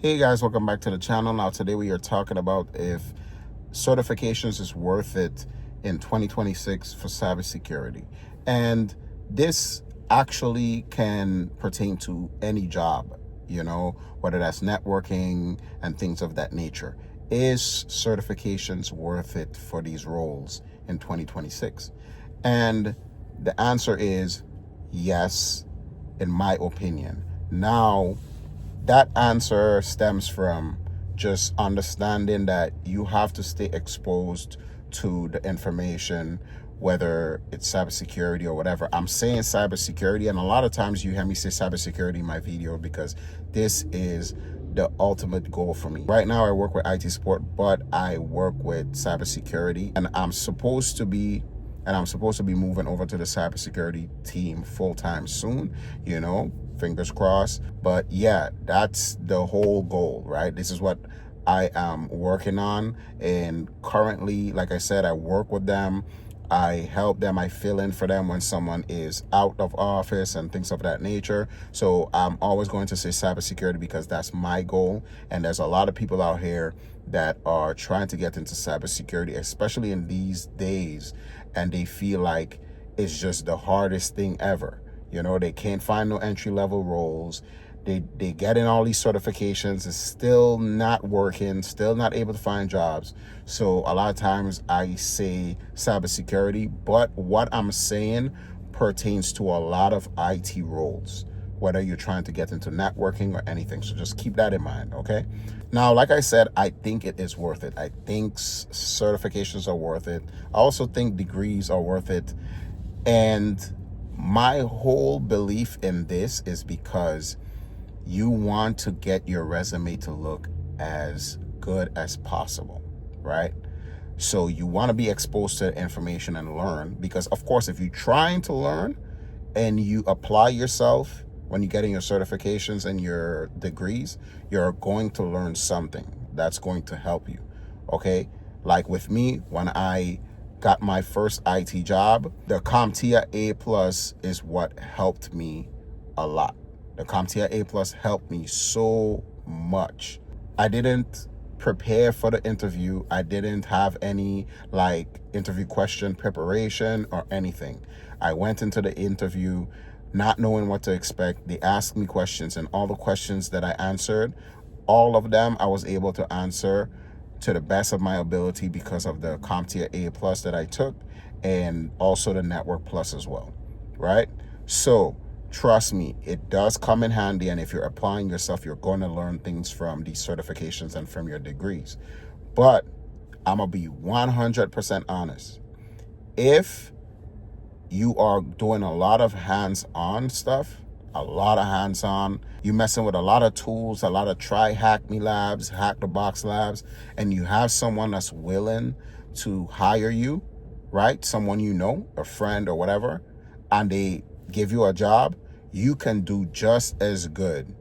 Hey guys, welcome back to the channel. Now today we are talking about if certifications is worth it in 2026 for cybersecurity. And this actually can pertain to any job, whether that's networking and things of that nature. Is certifications worth it for these roles in 2026? And the answer is yes, in my opinion. Now, that answer stems from just understanding that you have to stay exposed to the information, whether it's cybersecurity or whatever. I'm saying cybersecurity, and a lot of times you hear me say cybersecurity in my video because this is the ultimate goal for me. Right now I work with IT support, but I work with cybersecurity, and I'm supposed to be moving over to the cybersecurity team full-time soon, fingers crossed. But yeah, that's the whole goal, right? This is what I am working on. And currently, like I said, I work with them. I help them. I fill in for them when someone is out of office and things of that nature. So I'm always going to say cybersecurity because that's my goal. And there's a lot of people out here that are trying to get into cybersecurity, especially in these days, and they feel like it's just the hardest thing ever. They can't find no entry-level roles. They get in all these certifications. It's still not working, still not able to find jobs. So a lot of times I say cybersecurity, but what I'm saying pertains to a lot of IT roles, whether you're trying to get into networking or anything. So just keep that in mind, okay? Now, like I said, I think it is worth it. I think certifications are worth it. I also think degrees are worth it. And my whole belief in this is because you want to get your resume to look as good as possible, right? So you want to be exposed to information and learn, because of course, if you're trying to learn and you apply yourself when you're getting your certifications and your degrees, you're going to learn something that's going to help you, okay? Like with me, when I got my first IT job, the CompTIA A+ is what helped me a lot. The CompTIA A+ helped me so much. I didn't prepare for the interview. I didn't have any interview question preparation or anything. I went into the interview not knowing what to expect. They asked me questions, and all the questions that I answered, all of them I was able to answer to the best of my ability because of the CompTIA A+ that I took, and also the Network Plus as well, right? So trust me, it does come in handy, and if you're applying yourself, you're going to learn things from these certifications and from your degrees. But I'm going to be 100% honest. If you are doing a lot of hands-on stuff, you messing with a lot of tools, a lot of hack me labs, hack the box labs, and you have someone that's willing to hire you, right? Someone a friend or whatever, and they give you a job, you can do just as good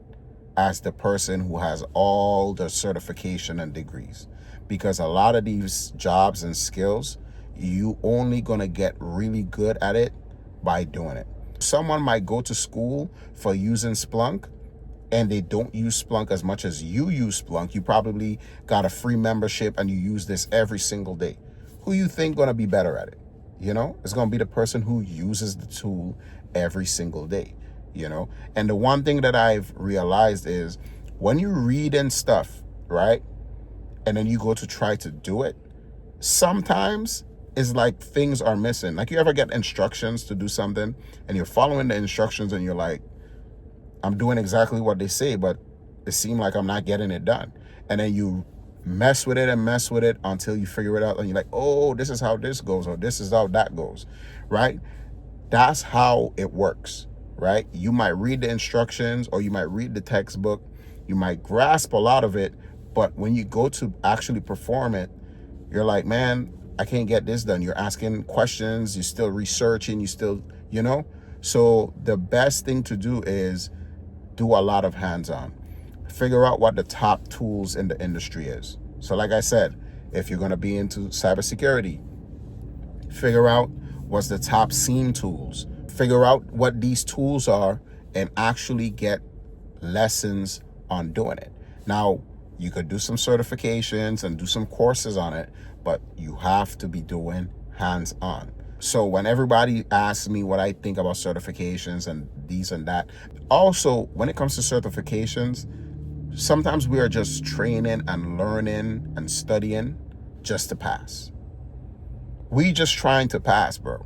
as the person who has all the certification and degrees. Because a lot of these jobs and skills, you only gonna get really good at it by doing it. Someone might go to school for using Splunk, and they don't use Splunk as much as you use Splunk. You probably got a free membership and you use this every single day. Who you think gonna be better at it? It's gonna be the person who uses the tool every single day, And the one thing that I've realized is when you read in stuff, right, and then you go to try to do it, sometimes it's like things are missing. Like, you ever get instructions to do something and you're following the instructions and you're like, I'm doing exactly what they say, but it seemed like I'm not getting it done. And then you mess with it until you figure it out, and you're like, oh, this is how this goes, or this is how that goes, right? That's how it works, right? You might read the instructions, or you might read the textbook, you might grasp a lot of it, but when you go to actually perform it, you're like, man, I can't get this done. You're asking questions, you're still researching, you still, So the best thing to do is do a lot of hands-on. Figure out what the top tools in the industry is. So like I said, if you're going to be into cybersecurity, figure out what's the top SIEM tools. Figure out what these tools are and actually get lessons on doing it. Now, you could do some certifications and do some courses on it, but you have to be doing hands-on. So when everybody asks me what I think about certifications and these and that, also when it comes to certifications, sometimes we are just training and learning and studying just to pass. We just trying to pass, bro.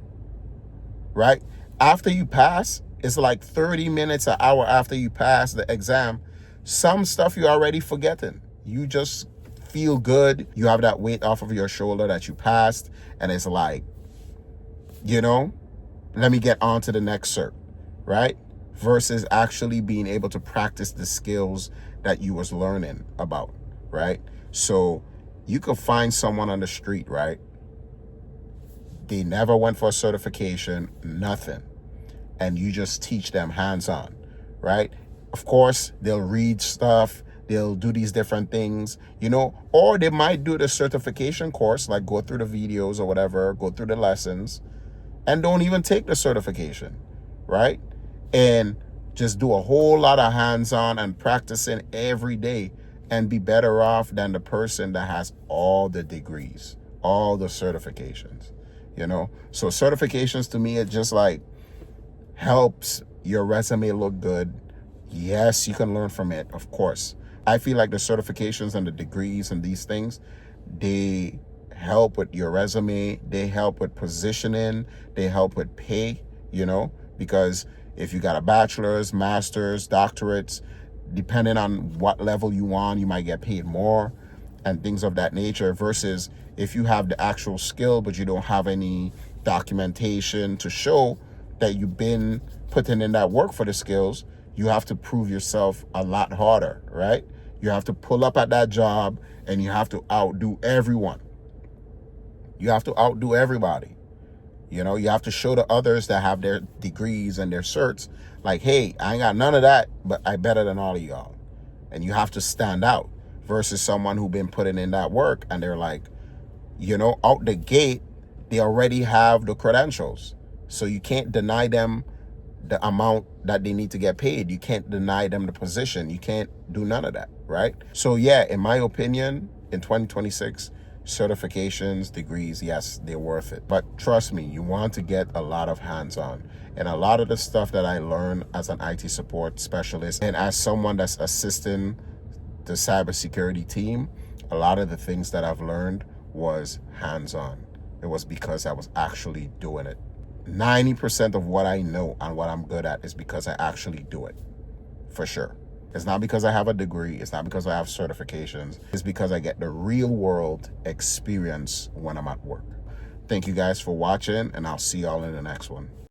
Right? After you pass, it's like 30 minutes, an hour after you pass the exam, some stuff you're already forgetting. You just feel good. You have that weight off of your shoulder that you passed. And it's like, let me get on to the next cert, right? Versus actually being able to practice the skills that you was learning about, right? So you could find someone on the street, right? They never went for a certification, nothing. And you just teach them hands-on, right? Of course, they'll read stuff, they'll do these different things, or they might do the certification course, like go through the videos or whatever, go through the lessons, and don't even take the certification, right? And just do a whole lot of hands-on and practicing every day and be better off than the person that has all the degrees, all the certifications, So certifications to me, it just like helps your resume look good. Yes, you can learn from it, of course. I feel like the certifications and the degrees and these things, they help with your resume, they help with positioning, they help with pay, because if you got a bachelor's, master's, doctorates, depending on what level you on, you might get paid more and things of that nature, versus if you have the actual skill but you don't have any documentation to show that you've been putting in that work for the skills, you have to prove yourself a lot harder, right? You have to pull up at that job and you have to outdo everyone. You have to outdo everybody. You have to show the others that have their degrees and their certs, like, hey, I ain't got none of that, but I better than all of y'all. And you have to stand out versus someone who been putting in that work and they're like, out the gate, they already have the credentials. So you can't deny them the amount that they need to get paid. You can't deny them the position. You can't do none of that, right? So yeah, in my opinion, in 2026, certifications, degrees, yes, they're worth it. But trust me, you want to get a lot of hands-on. And a lot of the stuff that I learned as an IT support specialist and as someone that's assisting the cybersecurity team, a lot of the things that I've learned was hands-on. It was because I was actually doing it. 90% of what I know and what I'm good at is because I actually do it, for sure. It's not because I have a degree. It's not because I have certifications. It's because I get the real world experience when I'm at work. Thank you guys for watching, and I'll see y'all in the next one.